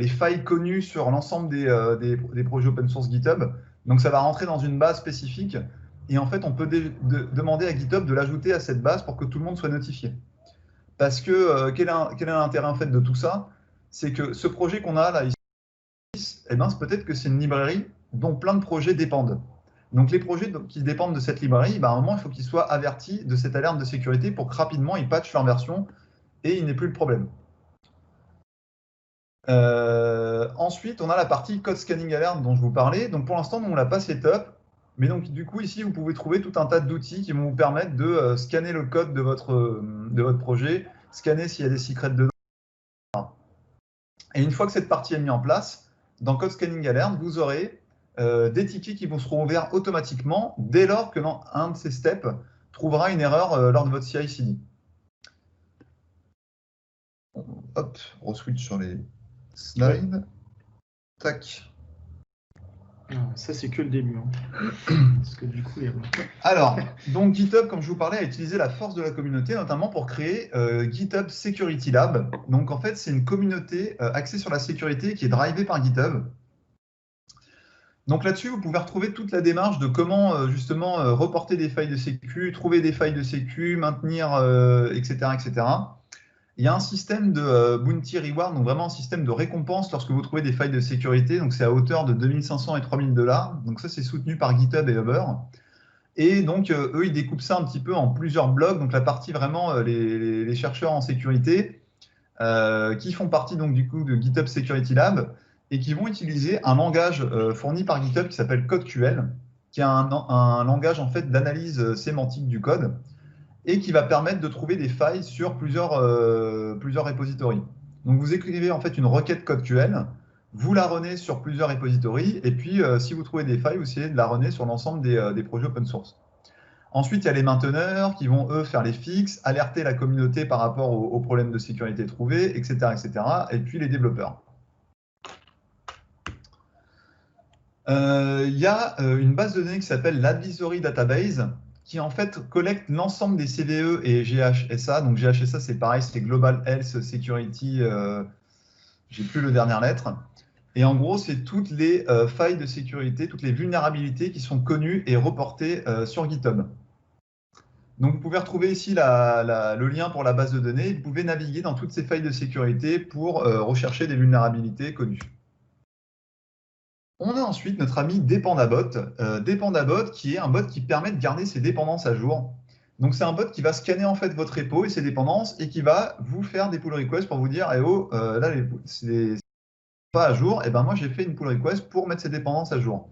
failles connues sur l'ensemble des projets open source GitHub. Donc ça va rentrer dans une base spécifique et en fait on peut demander à GitHub de l'ajouter à cette base pour que tout le monde soit notifié. Parce que quel est l'intérêt en fait de tout ça? C'est que ce projet qu'on a là ici, eh ben, peut-être que c'est une librairie dont plein de projets dépendent. Donc les projets qui dépendent de cette librairie, bah, à un moment il faut qu'ils soient avertis de cette alerte de sécurité pour que rapidement ils patchent leur version et il n'ait plus le problème. Ensuite, on a la partie code scanning alert dont je vous parlais. Donc pour l'instant, on ne l'a pas setup. Mais donc du coup, ici, vous pouvez trouver tout un tas d'outils qui vont vous permettre de scanner le code de votre projet, scanner s'il y a des secrets dedans. Et une fois que cette partie est mise en place, dans Code Scanning Alert, vous aurez des tickets qui vont seront ouverts automatiquement dès lors que dans un de ces steps trouvera une erreur lors de votre CI/CD. Hop, re-switch sur les slides. Ouais. Tac. Ça, c'est que le début. Hein. Parce que du coup, Alors, donc GitHub, comme je vous parlais, a utilisé la force de la communauté, notamment pour créer GitHub Security Lab. Donc, en fait, c'est une communauté axée sur la sécurité qui est drivée par GitHub. Donc là-dessus, vous pouvez retrouver toute la démarche de comment justement reporter des failles de sécu, trouver des failles de sécu, maintenir, etc., etc. Il y a un système de bounty reward, donc vraiment un système de récompense lorsque vous trouvez des failles de sécurité. Donc c'est à hauteur de 2500 et 3000 $. Donc ça, c'est soutenu par GitHub et Uber. Et donc, eux, ils découpent ça un petit peu en plusieurs blocs. Donc la partie vraiment, les chercheurs en sécurité, qui font partie donc du coup de GitHub Security Lab et qui vont utiliser un langage fourni par GitHub qui s'appelle CodeQL, qui est un langage en fait d'analyse sémantique du code et qui va permettre de trouver des failles sur plusieurs repositories. Donc vous écrivez en fait une requête CodeQL, vous la runez sur plusieurs repositories, et puis si vous trouvez des failles, vous essayez de la runner sur l'ensemble des projets open source. Ensuite, il y a les mainteneurs qui vont, eux, faire les fixes, alerter la communauté par rapport aux problèmes de sécurité trouvés, etc., etc. Et puis les développeurs. Il y a une base de données qui s'appelle l'Advisory Database, qui en fait collecte l'ensemble des CVE et GHSA. Donc GHSA, c'est pareil, c'est Global Health Security, j'ai plus le dernière lettre. Et en gros, c'est toutes les failles de sécurité, toutes les vulnérabilités qui sont connues et reportées sur GitHub. Donc vous pouvez retrouver ici le lien pour la base de données. Vous pouvez naviguer dans toutes ces failles de sécurité pour rechercher des vulnérabilités connues. On a ensuite notre ami Dependabot. Dependabot, qui est un bot qui permet de garder ses dépendances à jour. Donc c'est un bot qui va scanner en fait votre repo et ses dépendances et qui va vous faire des pull requests pour vous dire eh oh, là c'est pas à jour. Et ben moi j'ai fait une pull request pour mettre ces dépendances à jour.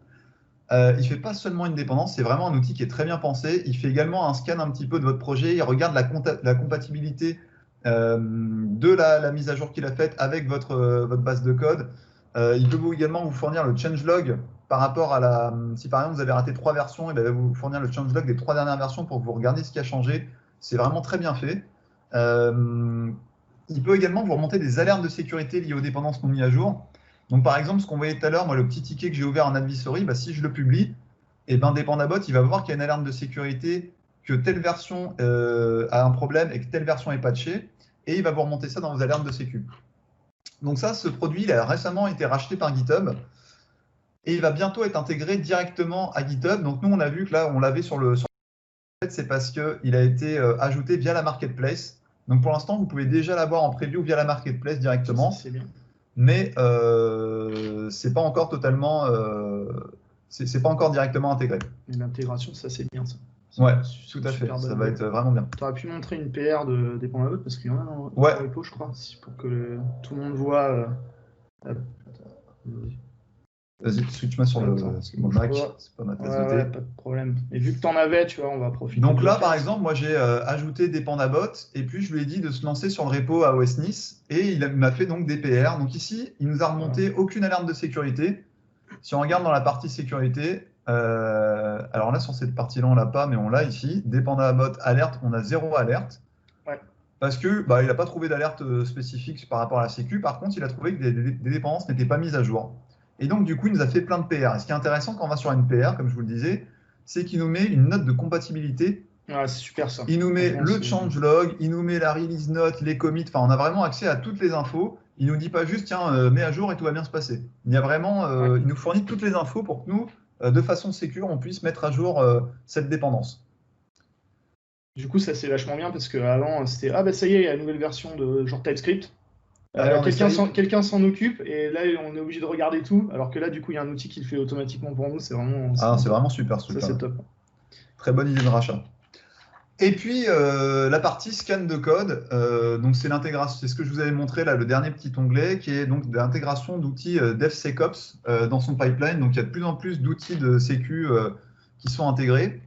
Il ne fait pas seulement une dépendance, c'est vraiment un outil qui est très bien pensé. Il fait également un scan un petit peu de votre projet. Il regarde la compatibilité de la mise à jour qu'il a faite avec votre base de code. Il peut également vous fournir le changelog par rapport à la... Si par exemple vous avez raté 3 versions, il va vous fournir le changelog des 3 dernières versions pour que vous regardiez ce qui a changé. C'est vraiment très bien fait. Il peut également vous remonter des alertes de sécurité liées aux dépendances non mises à jour. Donc par exemple, ce qu'on voyait tout à l'heure, moi le petit ticket que j'ai ouvert en advisory, bah, si je le publie, et ben Dependabot, il va voir qu'il y a une alerte de sécurité, que telle version a un problème et que telle version est patchée, et il va vous remonter ça dans vos alertes de sécu. Donc ça, ce produit, il a récemment été racheté par GitHub, et il va bientôt être intégré directement à GitHub. Donc nous, on a vu que là, on l'avait sur le c'est parce qu'il a été ajouté via la marketplace. Donc pour l'instant, vous pouvez déjà l'avoir en preview via la marketplace directement. C'est bien. Mais c'est pas encore totalement, c'est pas encore directement intégré. L'intégration, ça c'est bien ça. Ouais, tout à fait. Ça va être vraiment bien. Tu aurais pu montrer une PR de Dépendabot parce qu'il y en a dans Ouais. le repo, je crois, pour que tout le monde voit. Vas-y, switch-moi sur mon Mac, c'est pas ma tasse de thé. Ouais, pas de problème. Et vu que tu en avais, tu vois, on va profiter. Donc là, par exemple, moi j'ai ajouté Dépendabot et puis je lui ai dit de se lancer sur le repo AOS Nice et il m'a fait donc des PR. Donc ici, il nous a remonté aucune alarme de sécurité. Si on regarde dans la partie sécurité, alors là sur cette partie-là on l'a pas, mais on l'a ici. Dépendabot alerte, on a 0 alerte. Ouais. Parce que il n'a pas trouvé d'alerte spécifique par rapport à la sécu. Par contre, il a trouvé que des dépendances n'étaient pas mises à jour. Et donc, du coup, il nous a fait plein de PR. Et ce qui est intéressant quand on va sur une PR, comme je vous le disais, c'est qu'il nous met une note de compatibilité. Ouais, c'est super ça. Il nous met le changelog, il nous met la release note, les commits. Enfin, on a vraiment accès à toutes les infos. Il nous dit pas juste, tiens, mets à jour et tout va bien se passer. Il y a vraiment, il nous fournit toutes les infos pour que nous, de façon sécure, on puisse mettre à jour cette dépendance. Du coup, ça c'est vachement bien parce qu'avant, c'était ah bah ça y est, il y a une nouvelle version de genre TypeScript. Quelqu'un s'en occupe et là on est obligé de regarder tout, alors que là du coup il y a un outil qui le fait automatiquement pour nous, c'est vraiment super. Ça c'est top. Très bonne idée de rachat. Et puis la partie scan de code, donc c'est l'intégration, c'est ce que je vous avais montré là, le dernier petit onglet qui est donc l'intégration d'outils DevSecOps dans son pipeline. Donc il y a de plus en plus d'outils de sécu qui sont intégrés.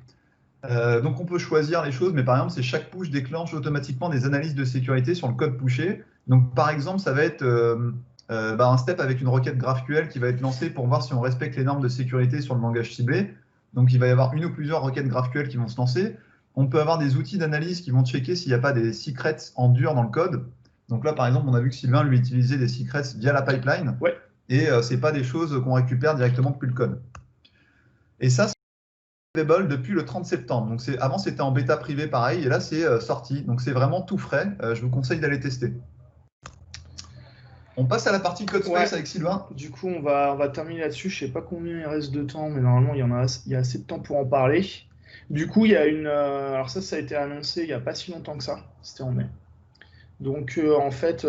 Donc on peut choisir les choses, mais par exemple, c'est chaque push déclenche automatiquement des analyses de sécurité sur le code pushé. Donc par exemple, ça va être un step avec une requête GraphQL qui va être lancée pour voir si on respecte les normes de sécurité sur le langage ciblé. Donc il va y avoir une ou plusieurs requêtes GraphQL qui vont se lancer. On peut avoir des outils d'analyse qui vont checker s'il n'y a pas des secrets en dur dans le code. Donc là, par exemple, on a vu que Sylvain lui utilisait des secrets via la pipeline. Ouais. Et ce n'est pas des choses qu'on récupère directement depuis le code. Et ça, available depuis le 30 septembre. Donc avant, c'était en bêta privée pareil, et là, c'est sorti. Donc c'est vraiment tout frais. Je vous conseille d'aller tester. On passe à la partie CodeSpace avec Sylvain. Du coup, on va terminer là-dessus. Je ne sais pas combien il reste de temps, mais normalement, il y a assez de temps pour en parler. Du coup, il y a une... alors ça a été annoncé il n'y a pas si longtemps que ça. C'était en mai. Donc, en fait,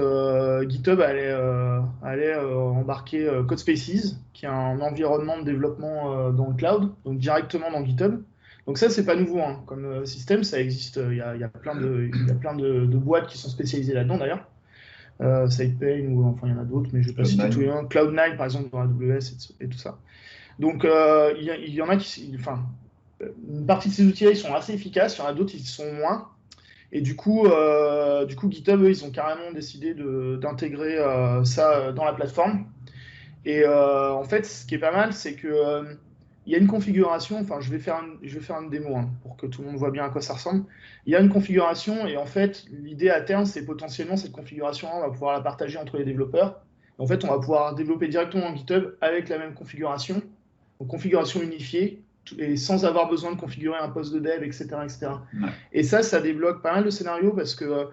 GitHub allait embarquer CodeSpaces, qui est un environnement de développement dans le cloud, donc directement dans GitHub. Donc ça, c'est pas nouveau hein. Comme système, ça existe. Il y a plein de boîtes qui sont spécialisées là-dedans, d'ailleurs. SidePain, ou enfin, il y en a d'autres, mais je ne vais pas citer tous les noms. Cloud9, par exemple, dans AWS et tout ça. Donc, il y en a qui... Enfin, une partie de ces outils-là, ils sont assez efficaces. Il y en a d'autres, ils sont moins. Et du coup, GitHub, eux, ils ont carrément décidé d'intégrer ça dans la plateforme. Et en fait, ce qui est pas mal, c'est que il y a une configuration. Enfin, je vais faire une démo hein, pour que tout le monde voit bien à quoi ça ressemble. Il y a une configuration et en fait, l'idée à terme, c'est potentiellement cette configuration-là, on va pouvoir la partager entre les développeurs. En fait, on va pouvoir développer directement dans GitHub avec la même configuration, donc configuration unifiée, et sans avoir besoin de configurer un poste de dev, etc. etc. Ouais. Et ça débloque pas mal de scénarios parce que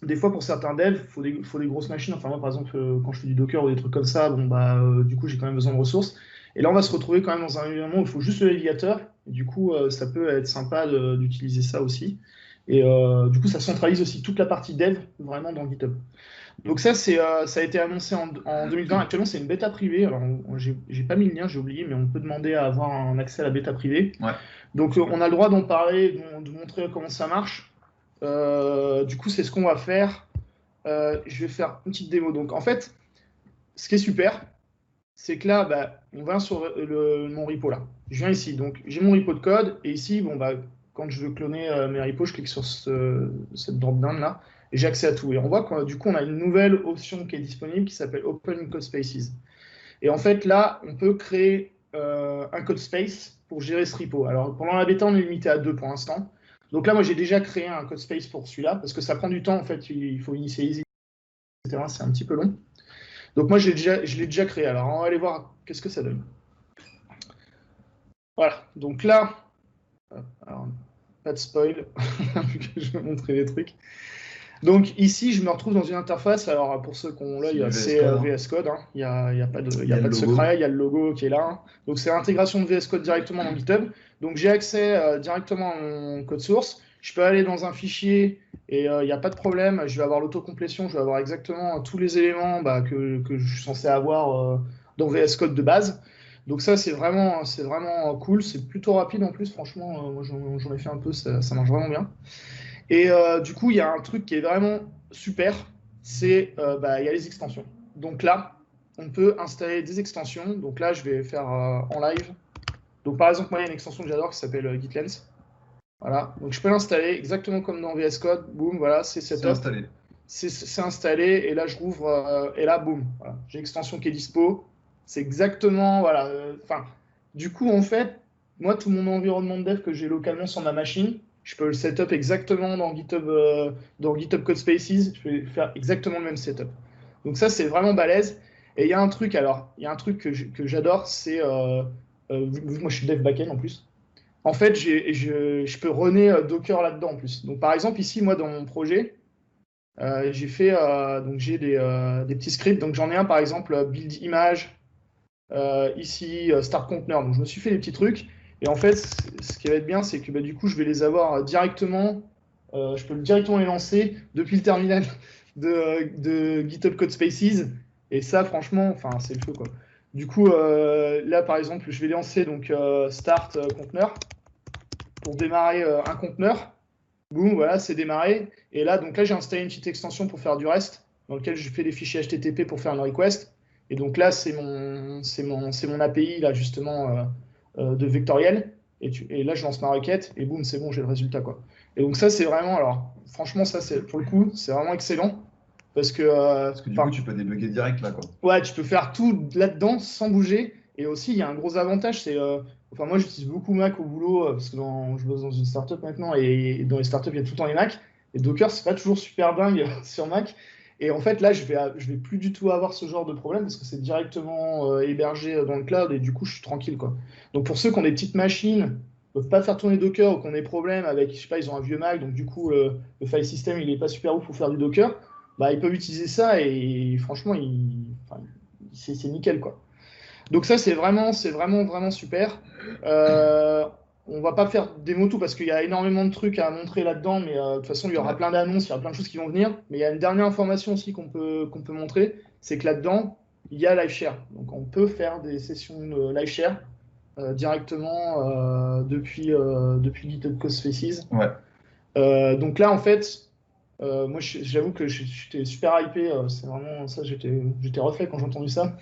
des fois, pour certains devs, il faut des grosses machines. Enfin, moi, par exemple, quand je fais du Docker ou des trucs comme ça, du coup, j'ai quand même besoin de ressources. Et là, on va se retrouver quand même dans un environnement où il faut juste le navigateur. Et du coup, ça peut être sympa d'utiliser ça aussi. Et du coup, ça centralise aussi toute la partie dev vraiment dans GitHub. Donc ça a été annoncé en 2020. Actuellement, c'est une bêta privée. Alors, j'ai pas mis le lien, j'ai oublié, mais on peut demander à avoir un accès à la bêta privée. Ouais. Donc, on a le droit d'en parler, de montrer comment ça marche. Du coup, c'est ce qu'on va faire. Je vais faire une petite démo. Donc, en fait, ce qui est super, c'est que là, on va sur mon repo là. Je viens ici. Donc, j'ai mon repo de code. Et ici, quand je veux cloner mes repos, je clique sur cette drop-down là. Et j'ai accès à tout. Et on voit qu'on du coup, on a une nouvelle option qui est disponible qui s'appelle Open CodeSpaces. Et en fait, là, on peut créer un CodeSpace pour gérer ce repo. Alors, pendant la bêta, on est limité à 2 pour l'instant. Donc là, moi, j'ai déjà créé un CodeSpace pour celui-là parce que ça prend du temps. En fait, il faut initialiser, etc. C'est un petit peu long. Donc moi, je l'ai déjà créé. Alors, on va aller voir qu'est-ce que ça donne. Voilà. Donc là, alors, pas de spoil, vu que je vais montrer les trucs. Donc ici, je me retrouve dans une interface. Alors pour ceux qui ont l'œil, c'est VS Code. Hein. Il n'y a pas de secret. Il y a le logo qui est là. Hein. Donc c'est l'intégration de VS Code directement dans GitHub. Donc j'ai accès directement à mon code source. Je peux aller dans un fichier et il n'y a pas de problème. Je vais avoir l'autocomplétion. Je vais avoir exactement tous les éléments que je suis censé avoir dans VS Code de base. Donc ça, c'est vraiment cool. C'est plutôt rapide en plus, franchement. Moi, j'en ai fait un peu, ça marche vraiment bien. Et du coup, il y a un truc qui est vraiment super, c'est il y a les extensions. Donc là, on peut installer des extensions. Donc là, je vais faire en live. Donc par exemple, moi, il y a une extension que j'adore qui s'appelle GitLens. Voilà. Donc je peux l'installer exactement comme dans VS Code. Boum, voilà, c'est C'est setup. installé. C'est installé. Et là, je rouvre. Et là, boum, voilà. J'ai l'extension qui est dispo. C'est exactement, voilà. Enfin, du coup, en fait, moi, tout mon environnement de dev que j'ai localement sur ma machine, je peux le setup exactement dans GitHub Code Spaces. Je vais faire exactement le même setup. Donc ça, c'est vraiment balèze. Et il y a un truc, que j'adore, c'est, vu que moi je suis dev backend en plus, en fait, je peux runner Docker là-dedans en plus. Donc par exemple, ici, moi, dans mon projet, j'ai des petits scripts. Donc j'en ai un, par exemple, build image, ici, start container. Donc je me suis fait des petits trucs. Et en fait, ce qui va être bien, c'est que du coup, je vais les avoir directement. Je peux directement les lancer depuis le terminal de GitHub Code Spaces. Et ça, franchement, enfin, c'est le feu, quoi. Du coup, là, par exemple, je vais lancer donc start container pour démarrer un conteneur. Boum, voilà, c'est démarré. Et là, donc là, j'ai installé une petite extension pour faire du REST, dans lequel je fais des fichiers HTTP pour faire une request. Et donc là, c'est mon API, là, justement, de vectoriel. Et là, je lance ma requête, et boum, c'est bon, j'ai le résultat, quoi. Et donc ça, c'est vraiment, alors, franchement, ça, c'est pour le coup, c'est vraiment excellent. Parce que, Parce que du coup, tu peux débugger direct là, quoi. ouais, tu peux faire tout là-dedans sans bouger. Et aussi, il y a un gros avantage, c'est, enfin, moi, j'utilise beaucoup Mac au boulot parce que je bosse dans une startup maintenant et dans les startups, il y a tout le temps les Mac. Et Docker, c'est pas toujours super dingue sur Mac. Et en fait, là, je vais plus du tout avoir ce genre de problème parce que c'est directement hébergé dans le cloud et du coup, je suis tranquille, quoi. Donc, pour ceux qui ont des petites machines, ne peuvent pas faire tourner Docker ou qui ont des problèmes avec, je sais pas, ils ont un vieux Mac, donc du coup, le file system, il est pas super ouf pour faire du Docker, bah, ils peuvent utiliser ça et franchement, enfin, c'est nickel, quoi. Donc ça, vraiment super. On va pas faire des mots tout parce qu'il y a énormément de trucs à montrer là-dedans, mais de toute façon, il y aura Ouais. plein d'annonces, il y aura plein de choses qui vont venir. Mais il y a une dernière information aussi qu'on peut montrer, c'est que là-dedans, il y a LiveShare. Donc on peut faire des sessions de LiveShare directement depuis GitHub Code Spaces. Ouais. Donc là, en fait, moi, j'avoue que j'étais super hypé. C'est vraiment ça, j'étais refait quand j'ai entendu ça.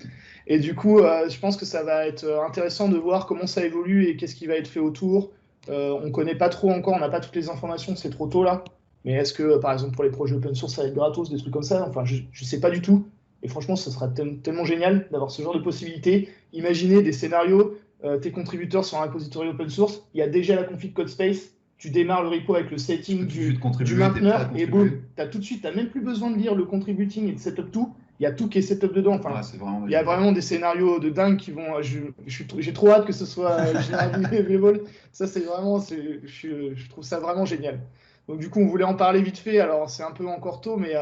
Et du coup, je pense que ça va être intéressant de voir comment ça évolue et qu'est-ce qui va être fait autour. On ne connaît pas trop encore, on n'a pas toutes les informations, c'est trop tôt là. Mais est-ce que, par exemple, pour les projets open source, ça va être gratos, des trucs comme ça? Enfin, je ne sais pas du tout. Et franchement, ce sera tellement génial d'avoir ce genre de possibilités. Imaginez des scénarios, tes contributeurs sont un repository open source, il y a déjà la config Codespace, tu démarres le repo avec le setting du mainteneur, et boum, tu as tout de suite, tu n'as même plus besoin de lire le contributing et de setup tout. Il y a tout qui est setup dedans. Enfin, ouais, il y a vraiment des scénarios de dingue qui vont. J'ai trop hâte que ce soit général. Ça, c'est vraiment. Je trouve ça vraiment génial. Donc, du coup, on voulait en parler vite fait. Alors, c'est un peu encore tôt, mais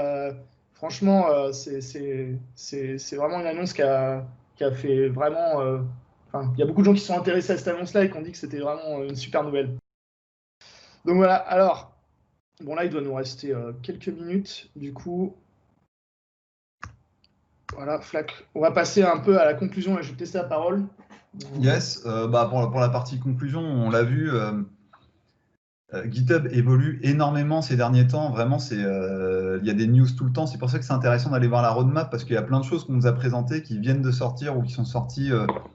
franchement, c'est vraiment une annonce qui a fait vraiment. Enfin, il y a beaucoup de gens qui sont intéressés à cette annonce-là et qui ont dit que c'était vraiment une super nouvelle. Donc, voilà. Alors, bon, là, il doit nous rester quelques minutes. Du coup. Voilà, Flac. On va passer un peu à la conclusion. Là, je vais te laisser la parole. Yes, pour la partie conclusion, on l'a vu, GitHub évolue énormément ces derniers temps. Vraiment, il y a des news tout le temps. C'est pour ça que c'est intéressant d'aller voir la roadmap parce qu'il y a plein de choses qu'on nous a présentées qui viennent de sortir ou qui sont sorties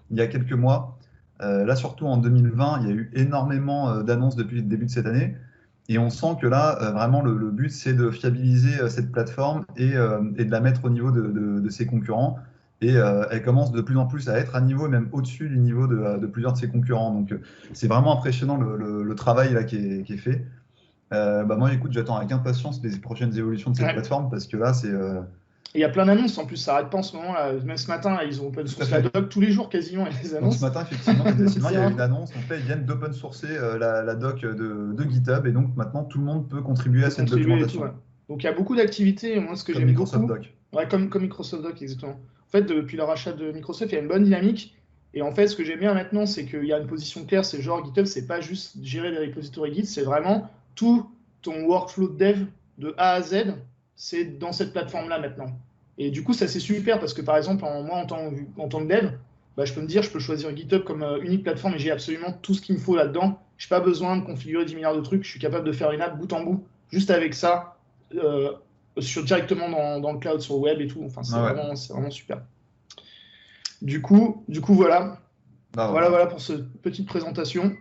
il y a quelques mois. Là, surtout en 2020, il y a eu énormément d'annonces depuis le début de cette année. Et on sent que là, vraiment, le but, c'est de fiabiliser cette plateforme et de la mettre au niveau de ses concurrents. Et elle commence de plus en plus à être à niveau, et même au-dessus du niveau de plusieurs de ses concurrents. Donc, c'est vraiment impressionnant le travail là, qui est fait. Moi, écoute, j'attends avec impatience les prochaines évolutions de cette plateforme parce que là, c'est. Il y a plein d'annonces, en plus, ça n'arrête pas en ce moment. Là. Même ce matin, là, ils ont open source la doc tous les jours quasiment, il y a des annonces. Donc, ce matin, effectivement, il y a une annonce. Donc là, ils viennent d'open sourcer la doc de GitHub et donc maintenant, tout le monde peut contribuer à cette documentation. Tout, ouais. Donc, il y a beaucoup d'activités. Moi, ce que j'aime beaucoup. Doc. Ouais, comme Microsoft Doc, exactement. En fait, depuis le rachat de Microsoft, il y a une bonne dynamique. Et en fait, ce que j'aime bien maintenant, c'est qu'il y a une position claire. C'est genre GitHub, c'est pas juste gérer des repositories Git, c'est vraiment tout ton workflow de dev de A à Z, c'est dans cette plateforme-là maintenant. Et du coup, ça c'est super parce que par exemple, moi en tant que dev, bah, je peux me dire, je peux choisir GitHub comme unique plateforme et j'ai absolument tout ce qu'il me faut là-dedans. Je n'ai pas besoin de configurer 10 milliards de trucs. Je suis capable de faire une app bout en bout, juste avec ça, directement dans le cloud, sur le web et tout. Enfin, c'est vraiment super. Du coup, voilà. Bah, voilà pour cette petite présentation.